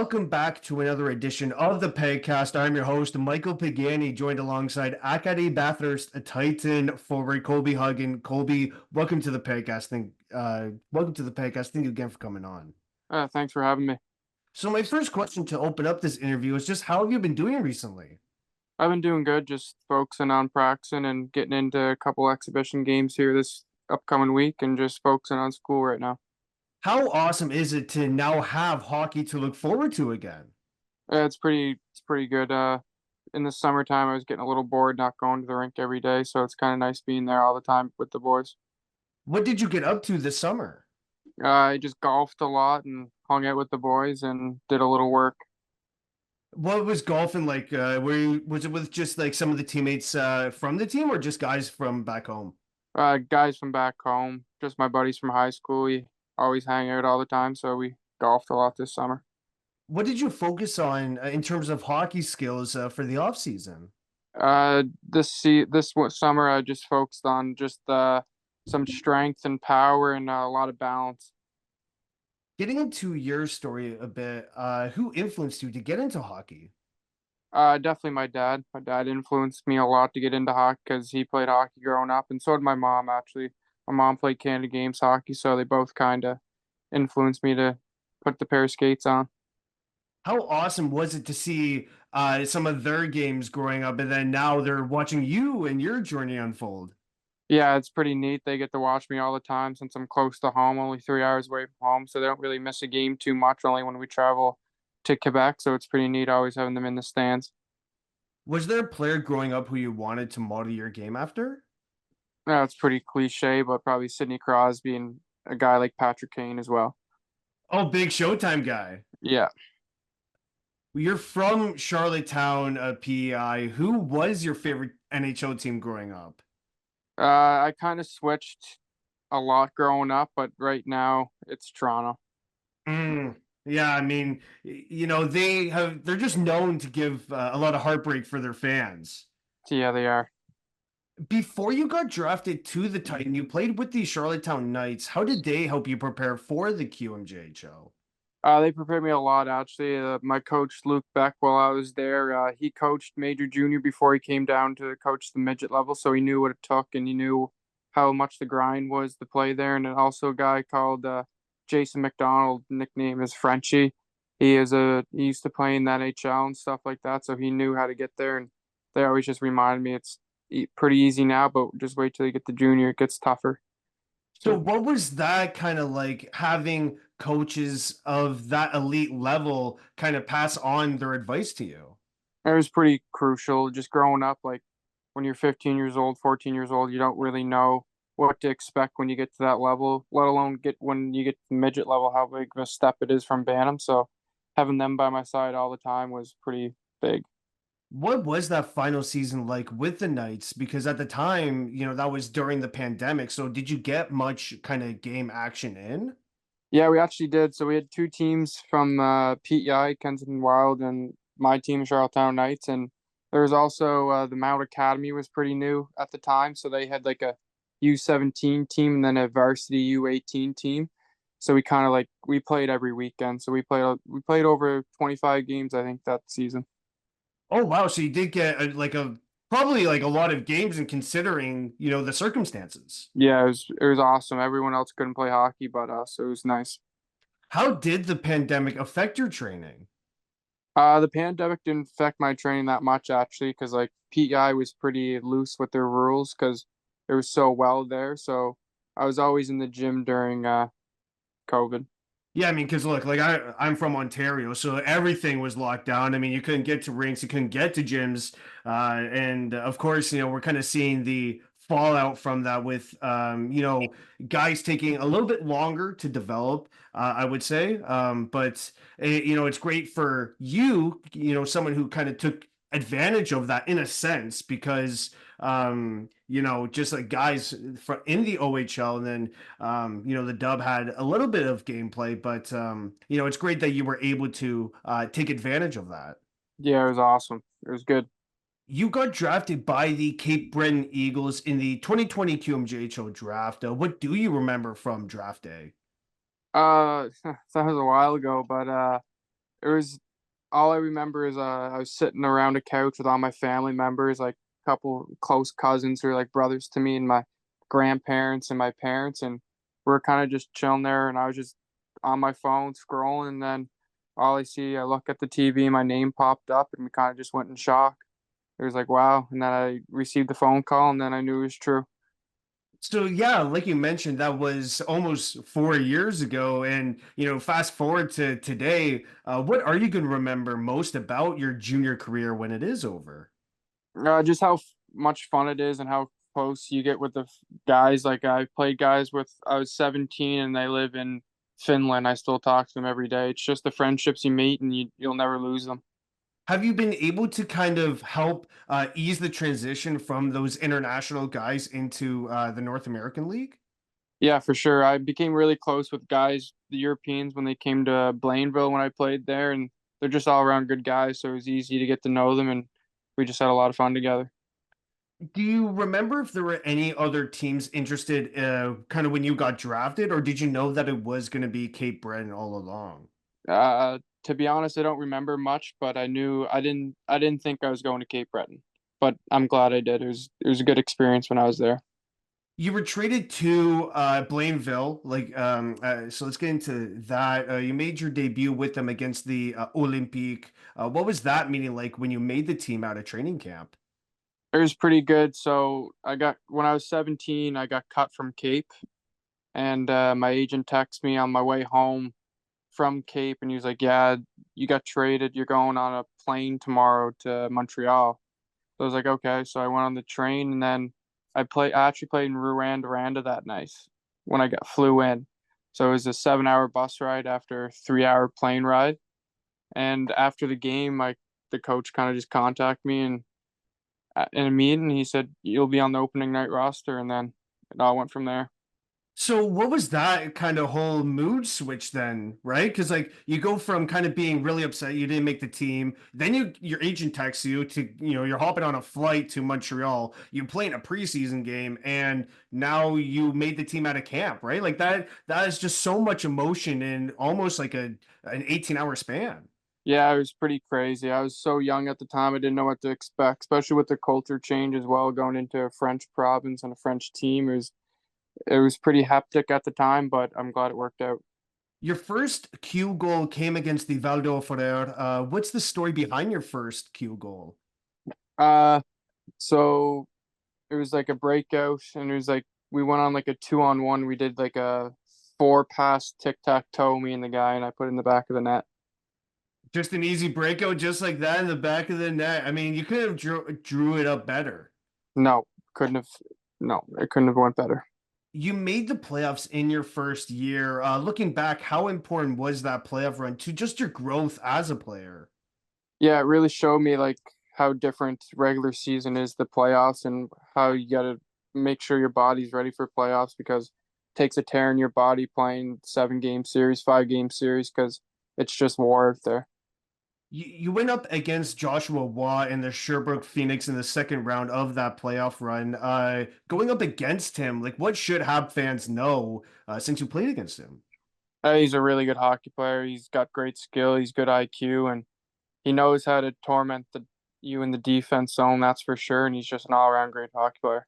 welcome back to another edition of the Pagcast. I'm your host, Michael Pagani, joined alongside Acadie-Bathurst Titan forward Colby Huggan. Colby, welcome to the Pagcast. Welcome to the Pagcast. Thank you again for coming on. Thanks for having me. So my first question to open up this interview is just how have you been doing recently? I've been doing good, just focusing on practicing and getting into a couple exhibition games here this upcoming week and just focusing on school right now. How awesome is it to now have hockey to look forward to again? It's pretty good. In the summertime, I was getting a little bored not going to the rink every day, so it's kind of nice being there all the time with the boys. What did you get up to this summer? I just golfed a lot and hung out with the boys and did a little work. What was golfing like? Was it with just like some of the teammates from the team or just guys from back home? Guys from back home, just my buddies from high school. We always hang out all the time, so we golfed a lot this summer. What did you focus on in terms of hockey skills for the off season? Summer I just focused on just some strength and power and a lot of balance. Getting into your story a bit, who influenced you to get into hockey? Definitely my dad. My dad influenced me a lot to get into hockey because he played hockey growing up, and so did my mom actually. My mom played Canada Games hockey, so they both kind of influenced me to put the pair of skates on. How awesome was it to see some of their games growing up, and then now they're watching you and your journey unfold? Yeah, it's pretty neat. They get to watch me all the time since I'm close to home, only 3 hours away from home, so they don't really miss a game too much, only when we travel to Quebec. So it's pretty neat always having them in the stands. Was there a player growing up who you wanted to model your game after? It's pretty cliche, but probably Sidney Crosby and a guy like Patrick Kane as well. Oh, big Showtime guy. Yeah. You're from Charlottetown, PEI. Who was your favorite NHL team growing up? I kind of switched a lot growing up, but right now it's Toronto. Mm, yeah, I mean, they're just known to give a lot of heartbreak for their fans. So yeah, they are. Before you got drafted to the Titan, you played with the Charlottetown Knights. How did they help you prepare for the QMJHL? They prepared me a lot, actually. My coach, Luke Beck, while I was there, he coached Major Junior before he came down to coach the midget level, so he knew what it took and he knew how much the grind was to play there. And then also a guy called Jason McDonald, nickname is Frenchie. He used to play in the NHL and stuff like that, so he knew how to get there. And they always just reminded me it's pretty easy now, but just wait till you get to junior, it gets tougher. So, So what was that kind of like having coaches of that elite level kind of pass on their advice to you? it was pretty crucial just growing up. Like when you're 15 years old, 14 years old, you don't really know what to expect when you get to that level, let alone get when you get to the midget level, how big of a step it is from Bantam. So having them by my side all the time was pretty big. What was that final season like with the Knights? Because at the time, that was during the pandemic. So, did you get much kind of game action in? Yeah, we actually did. So we had two teams from PEI, Kensington Wild, and my team, Charlottetown Knights. And there was also the Mount Academy was pretty new at the time. So they had like a U17 team and then a varsity U18 team. So we kind of like we played every weekend. So we played over 25 games, I think, that season. Oh wow! So you did get a probably like a lot of games, and considering the circumstances. Yeah, it was awesome. Everyone else couldn't play hockey but us. So it was nice. How did the pandemic affect your training? The pandemic didn't affect my training that much actually, because like PEI was pretty loose with their rules because it was so well there. So I was always in the gym during COVID. Yeah, I mean, because look, like I'm from Ontario, so everything was locked down. I mean, you couldn't get to rinks, you couldn't get to gyms, and of course, we're kind of seeing the fallout from that with guys taking a little bit longer to develop. I would say, but it's great for you, someone who kind of took advantage of that in a sense because just like guys in the OHL and then the Dub had a little bit of gameplay, but it's great that you were able to take advantage of that. Yeah, it was awesome. It was good. You got drafted by the Cape Breton Eagles in the 2020 QMJHL draft. What do you remember from draft day? That was a while ago, but it was all I remember is I was sitting around a couch with all my family members, like a couple close cousins who are like brothers to me, and my grandparents and my parents, and we are kind of just chilling there, and I was just on my phone scrolling, and then I look at the TV, my name popped up, and we kind of just went in shock. It was like, wow. And then I received the phone call, and then I knew it was true. So yeah, like you mentioned, that was almost 4 years ago, and fast forward to today. What are you going to remember most about your junior career when it is over? Just how much fun it is and how close you get with the guys. Like I played guys with, I was 17 and they live in Finland. I still talk to them every day. It's just the friendships you meet and you'll never lose them. Have you been able to kind of help ease the transition from those international guys into the North American League? Yeah, for sure. I became really close with guys, the Europeans, when they came to Blainville when I played there, and they're just all around good guys. So it was easy to get to know them, and we just had a lot of fun together. Do you remember if there were any other teams interested, kind of when you got drafted, or did you know that it was going to be Cape Breton all along? To be honest, I don't remember much, but I didn't think I was going to Cape Breton, but I'm glad I did. It was a good experience when I was there. You were traded to Blainville, so let's get into that. You made your debut with them against the Olympique. What was that meaning like when you made the team out of training camp? It was pretty good. So when I was 17, I got cut from Cape, and my agent texted me on my way home from Cape, and he was like, "Yeah, you got traded. You're going on a plane tomorrow to Montreal." So I was like, "Okay." So I went on the train, and then I actually played in Rwanda that night when flew in. So it was a 7 hour bus ride after a 3 hour plane ride. And after the game, the coach kind of just contacted me and in a meeting, he said, "You'll be on the opening night roster," and then it all went from there. So what was that kind of whole mood switch then, right? Because like you go from kind of being really upset you didn't make the team, then your agent texts you to you're hopping on a flight to Montreal, you playing a preseason game, and now you made the team out of camp, right? Like that is just so much emotion in almost like an 18-hour span. Yeah, it was pretty crazy. I was so young at the time, I didn't know what to expect, especially with the culture change as well, going into a French province and a French team. It was pretty hectic at the time, but I'm glad it worked out. Your first Q goal came against the Val d'Or. What's the story behind your first Q goal? Uh, so it was like a breakout, and it was like we went on like a 2-on-1. We did like a four pass tic tac toe, me and the guy, and I put it in the back of the net. Just an easy breakout, just like that in the back of the net. I mean, you could have drew it up better. No, couldn't have. No, it couldn't have went better. You made the playoffs in your first year. Looking back, how important was that playoff run to just your growth as a player? Yeah, it really showed me like how different regular season is the playoffs and how you got to make sure your body's ready for playoffs because it takes a tear in your body playing 7 game series, 5 game series because it's just war out there. You went up against Joshua Waugh and the Sherbrooke Phoenix in the second round of that playoff run. Going up against him, like what should Hab fans know since you played against him? He's a really good hockey player. He's got great skill. He's good IQ, and he knows how to torment you in the defense zone. That's for sure. And he's just an all around great hockey player.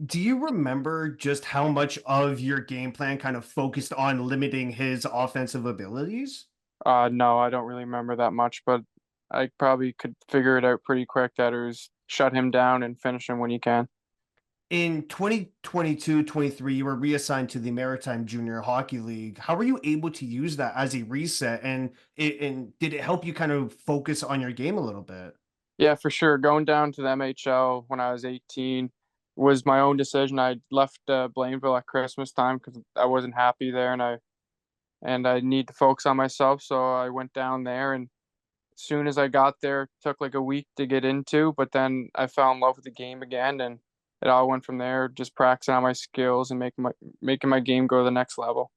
Do you remember just how much of your game plan kind of focused on limiting his offensive abilities? No, I don't really remember that much, but I probably could figure it out pretty quick that it was shut him down and finish him when you can. In 2022-23, you were reassigned to the Maritime Junior Hockey League. How were you able to use that as a reset? And did it help you kind of focus on your game a little bit? Yeah, for sure. Going down to the MHL when I was 18 was my own decision. I left Blainville at Christmas time because I wasn't happy there, and I need to focus on myself. So I went down there, and as soon as I got there, it took like a week to get into, but then I fell in love with the game again, and it all went from there. Just practicing on my skills and making my game go to the next level.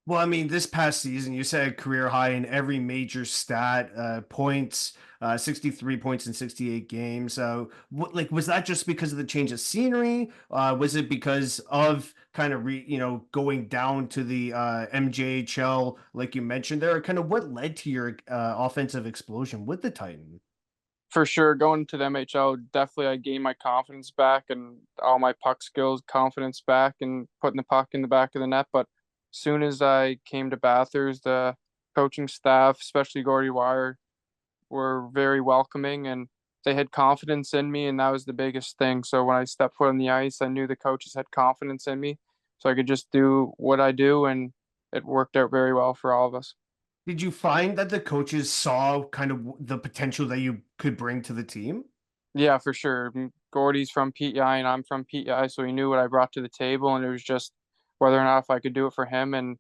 Well, I mean, this past season, you said career high in every major stat, points, 63 points in 68 games. So, like, was that just because of the change of scenery? Was it because of kind of going down to the MJHL, like you mentioned there? Kind of what led to your offensive explosion with the Titan? For sure, going to the MHL, definitely I gained my confidence back and all my puck skills, confidence back, and putting the puck in the back of the net. But as soon as I came to Bathurst, the coaching staff, especially Gordy Wire, were very welcoming and they had confidence in me, and that was the biggest thing. So when I stepped foot on the ice, I knew the coaches had confidence in me, so I could just do what I do, and it worked out very well for all of us. Did you find that the coaches saw kind of the potential that you could bring to the team? Yeah, for sure. Gordy's from PEI and I'm from PEI, so he knew what I brought to the table, and it was just whether or not if I could do it for him, and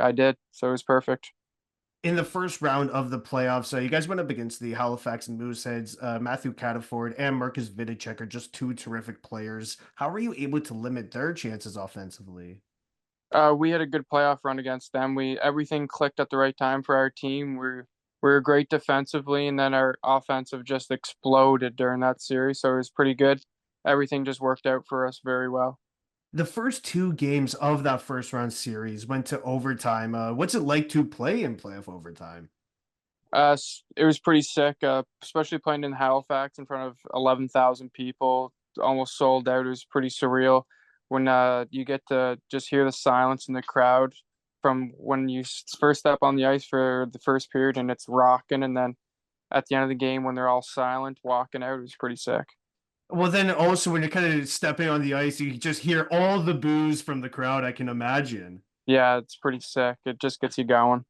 I did, so it was perfect. In the first round of the playoffs, you guys went up against the Halifax and Mooseheads. Matthew Cataford and Marcus Vidicek are just two terrific players. How were you able to limit their chances offensively? We had a good playoff run against them. We everything clicked at the right time for our team. We were great defensively, and then our offensive just exploded during that series, so it was pretty good. Everything just worked out for us very well. The first two games of that first round series went to overtime. What's it like to play in playoff overtime? It was pretty sick, especially playing in Halifax in front of 11,000 people, almost sold out. It was pretty surreal when you get to just hear the silence in the crowd from when you first step on the ice for the first period and it's rocking, and then at the end of the game when they're all silent walking out, it was pretty sick. Well, then also when you're kind of stepping on the ice, you just hear all the boos from the crowd, I can imagine. Yeah, it's pretty sick. It just gets you going.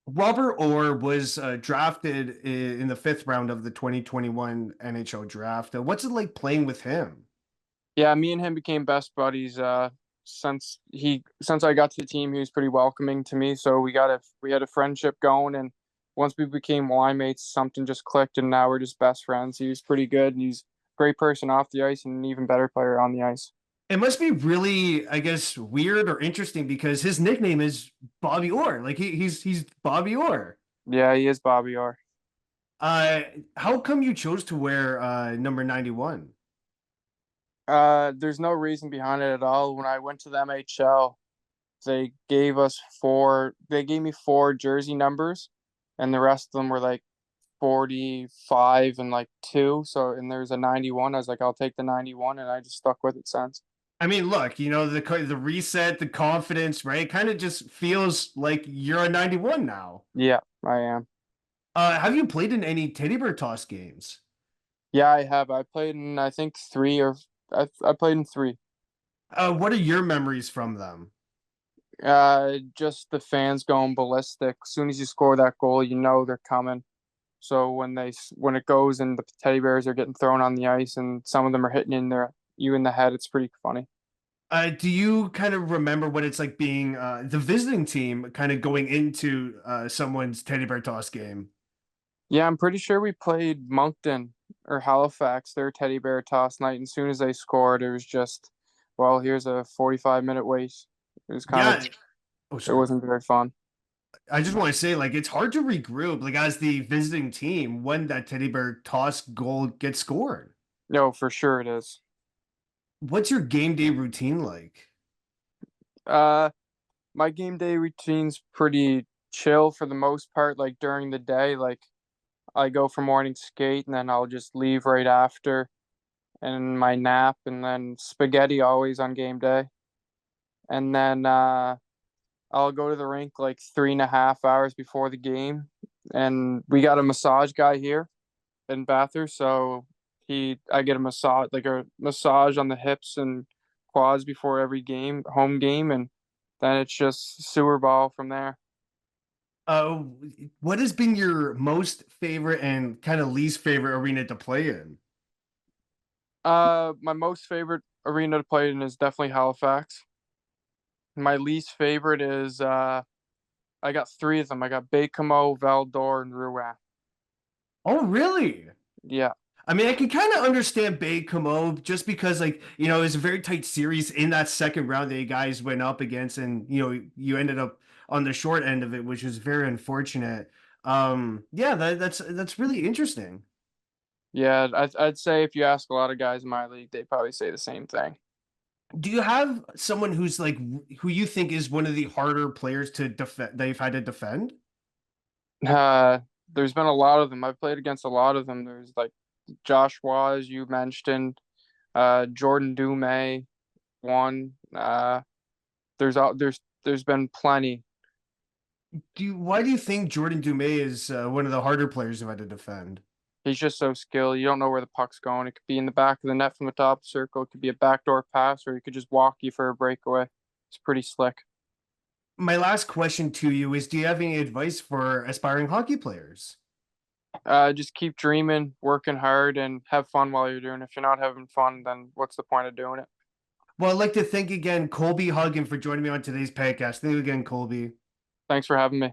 Robert Orr was drafted in the fifth round of the 2021 NHL draft. What's it like playing with him? Yeah, me and him became best buddies. Since I got to the team, he was pretty welcoming to me. So we had a friendship going, and once we became line mates, something just clicked, and now we're just best friends. He was pretty good, and he's a great person off the ice, and an even better player on the ice. It must be really, I guess, weird or interesting because his nickname is Bobby Orr. Like he's Bobby Orr. Yeah, he is Bobby Orr. Uh, how come you chose to wear number 91? There's no reason behind it at all. When I went to the MHL, they gave me four jersey numbers, and the rest of them were like 45 and like two. So, and there's a 91. I was like, I'll take the 91, and I just stuck with it since. I mean, look, the reset, the confidence, right? Kind of just feels like you're a 91 now. Yeah, I am. Have you played in any teddy bear toss games? Yeah, I have. I played in, I think, I played in three. What are your memories from them? Just the fans going ballistic. As soon as you score that goal, you know they're coming. So when it goes and the teddy bears are getting thrown on the ice and some of them are hitting you in the head, it's pretty funny. Do you kind of remember what it's like being the visiting team, kind of going into someone's teddy bear toss game? Yeah, I'm pretty sure we played Moncton or Halifax, their teddy bear toss night, and as soon as they scored, it was just, well, here's a 45-minute wait. It was kind of, Yeah. Oh, it sorry. wasn't very fun. I just want to say, like, it's hard to regroup, like, as the visiting team when that teddy bear toss goal gets scored. No, for sure it is. What's your game day routine like? Uh, my game day routine's pretty chill for the most part. Like during the day, like I go for morning skate and then I'll just leave right after and my nap and then spaghetti always on game day. And then I'll go to the rink like 3.5 hours before the game. And we got a massage guy here in Bathurst, so I get a massage on the hips and quads before every home game, and then it's just sewer ball from there. Uh, what has been your most favorite and kind of least favorite arena to play in? My most favorite arena to play in is definitely Halifax. My least favorite is I got three of them. I got Baie-Comeau, Val d'Or, and Rouen. Oh, really? Yeah. I mean, I can kind of understand Bay Camo just because, like, it was a very tight series in that second round that you guys went up against, and you ended up on the short end of it, which was very unfortunate. Yeah, that's really interesting. Yeah, I'd say if you ask a lot of guys in my league, they probably say the same thing. Do you have someone who's like who you think is one of the harder players to defend that you've had to defend? Uh, there's been a lot of them. I've played against a lot of them. There's like Joshua, as you mentioned, Jordan Dumais, one. There's been plenty. Why do you think Jordan Dumais is one of the harder players you've had to defend? He's just so skilled. You don't know where the puck's going. It could be in the back of the net from the top of the circle. It could be a backdoor pass, or he could just walk you for a breakaway. It's pretty slick. My last question to you is, do you have any advice for aspiring hockey players? Just keep dreaming, working hard, and have fun while you're doing it. If you're not having fun, then what's the point of doing it? Well, I'd like to thank again Colby Huggan for joining me on today's podcast. Thank you again, Colby. Thanks for having me.